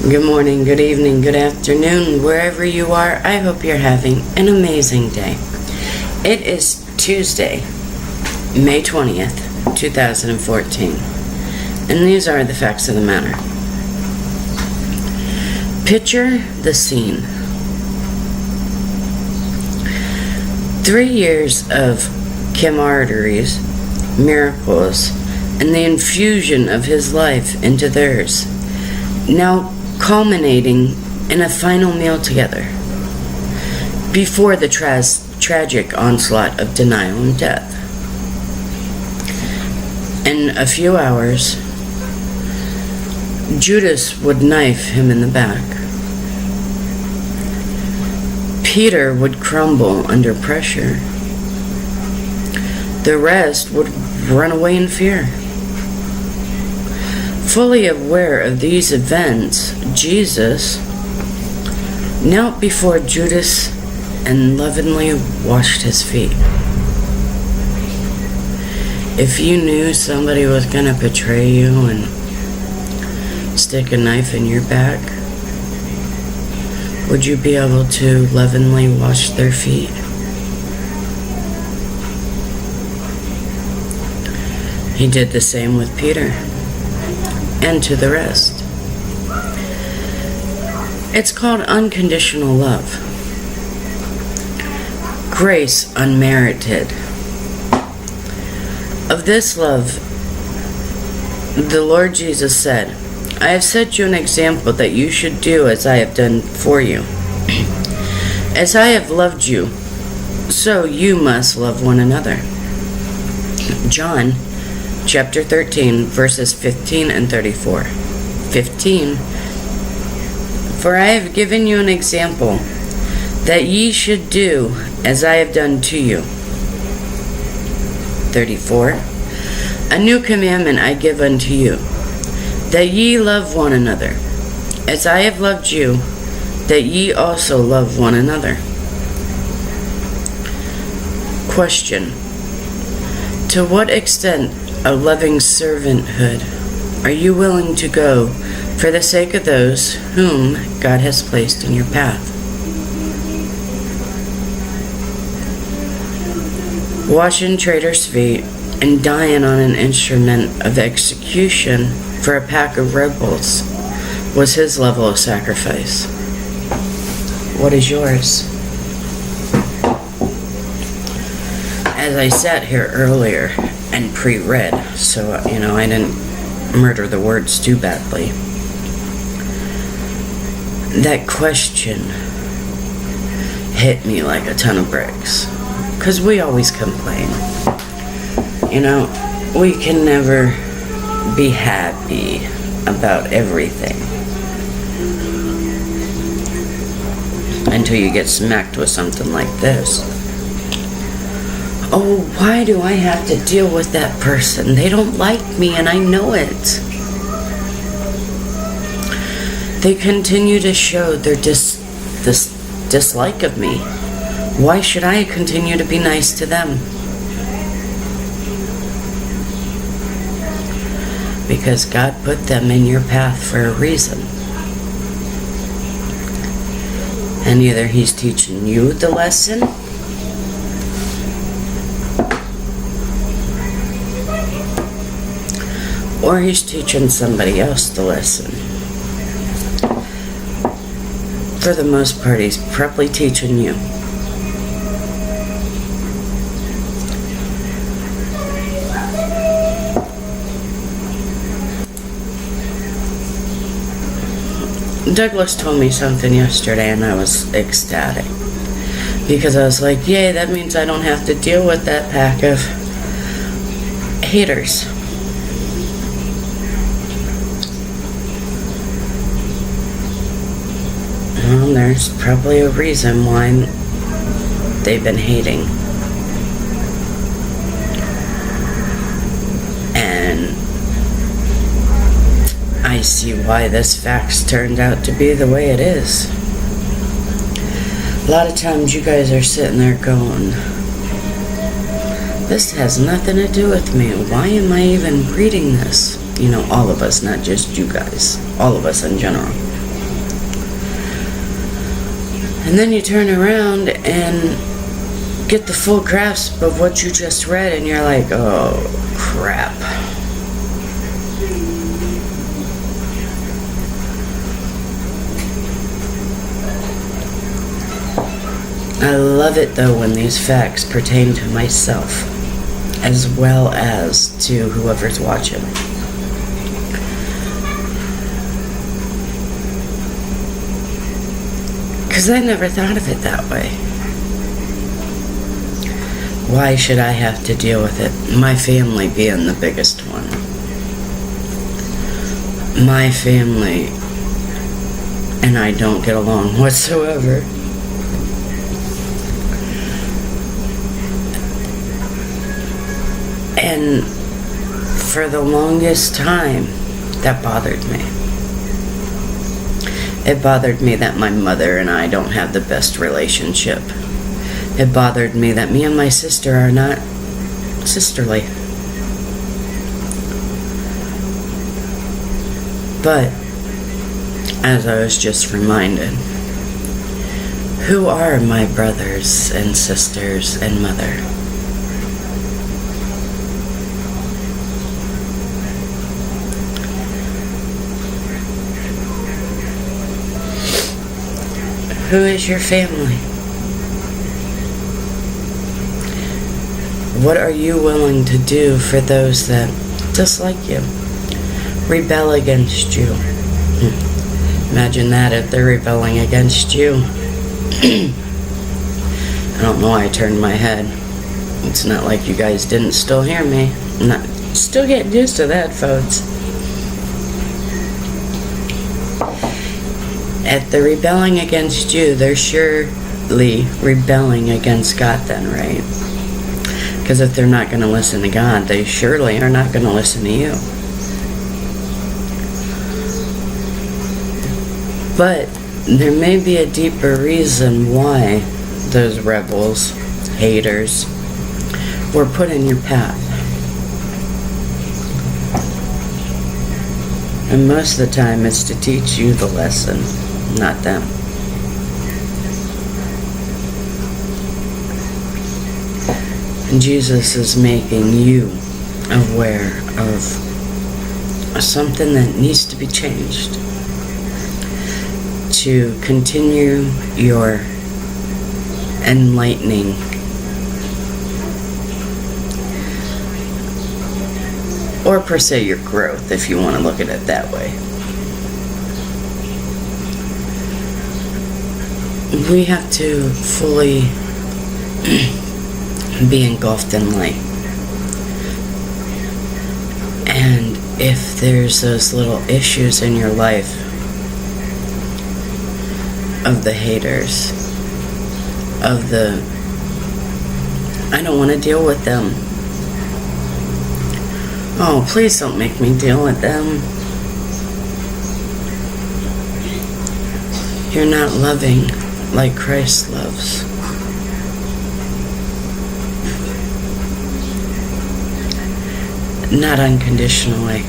Good morning, good evening, good afternoon, wherever you are. I hope you're having an amazing day. It is Tuesday, May 20th, 2014. And these are the facts of the matter. Picture the scene. 3 years of camaraderies, miracles, and the infusion of his life into theirs, now culminating in a final meal together, before the tragic onslaught of denial and death. In a few hours, Judas would knife him in the back. Peter would crumble under pressure. The rest would run away in fear. Fully aware of these events, Jesus knelt before Judas and lovingly washed his feet. If you knew somebody was going to betray you and stick a knife in your back, would you be able to lovingly wash their feet? He did the same with Peter and to the rest. It's called unconditional love. Grace unmerited. Of this love, the Lord Jesus said, I have set you an example that you should do as I have done for you. As I have loved you, so you must love one another. John chapter 13, verses 15 and 34. 15. For I have given you an example, that ye should do as I have done to you. 34. A new commandment I give unto you, that ye love one another, as I have loved you, that ye also love one another. Question. To what extent of loving servanthood are you willing to go for the sake of those whom God has placed in your path? Washing traitors' feet and dying on an instrument of execution for a pack of rebels was his level of sacrifice. What is yours? As I sat here earlier and pre-read, so I didn't murder the words too badly, that question hit me like a ton of bricks. Because we always complain. We can never be happy about everything until you get smacked with something like this. Oh, why do I have to deal with that person? They don't like me and I know it. They continue to show their dislike of me. Why should I continue to be nice to them? Because God put them in your path for a reason. And either He's teaching you the lesson, or He's teaching somebody else the lesson. For the most part, He's probably teaching you. Douglas told me something yesterday and I was ecstatic. Because I was like, yay, that means I don't have to deal with that pack of haters. Well, there's probably a reason why they've been hating. And I see why this fact's turned out to be the way it is. A lot of times you guys are sitting there going, this has nothing to do with me. Why am I even reading this? You know, all of us, not just you guys. All of us in general. And then you turn around and get the full grasp of what you just read, and you're like, oh, crap. I love it, though, when these facts pertain to myself, as well as to whoever's watching. Because I never thought of it that way. Why should I have to deal with it? My family being the biggest one. My family and I don't get along whatsoever. And for the longest time, that bothered me. It bothered me that my mother and I don't have the best relationship. It bothered me that me and my sister are not sisterly. But, as I was just reminded, who are my brothers and sisters and mother? Who is your family? What are you willing to do for those that dislike you, rebel against you? Imagine that if they're rebelling against you. I don't know why I turned my head. It's not like you guys didn't still hear me. I'm not still getting used to that, folks. If they're rebelling against you, they're surely rebelling against God then, right? Because if they're not going to listen to God, they surely are not going to listen to you. But there may be a deeper reason why those rebels, haters, were put in your path. And most of the time it's to teach you the lesson, not them. And Jesus is making you aware of something that needs to be changed to continue your enlightening or per se your growth, if you want to look at it that way. We have to fully be engulfed in light. And if there's those little issues in your life of the haters, of the I don't want to deal with them. Oh, please don't make me deal with them. You're not loving like Christ loves. Not unconditionally.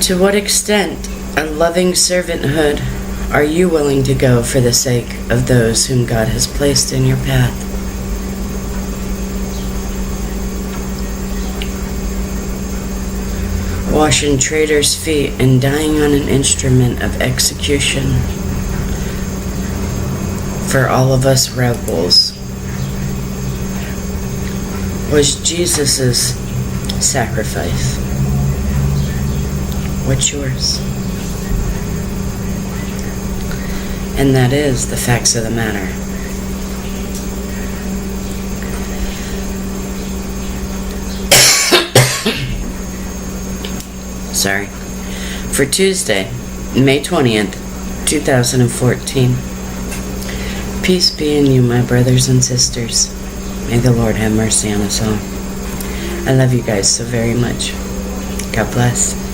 To what extent a loving servanthood are you willing to go for the sake of those whom God has placed in your path? Washing traitors' feet and dying on an instrument of execution for all of us rebels was Jesus' sacrifice. What's yours? And that is the facts of the matter. Sorry. For Tuesday, May 20th, 2014. Peace be in you, my brothers and sisters. May the Lord have mercy on us all. I love you guys so very much. God bless.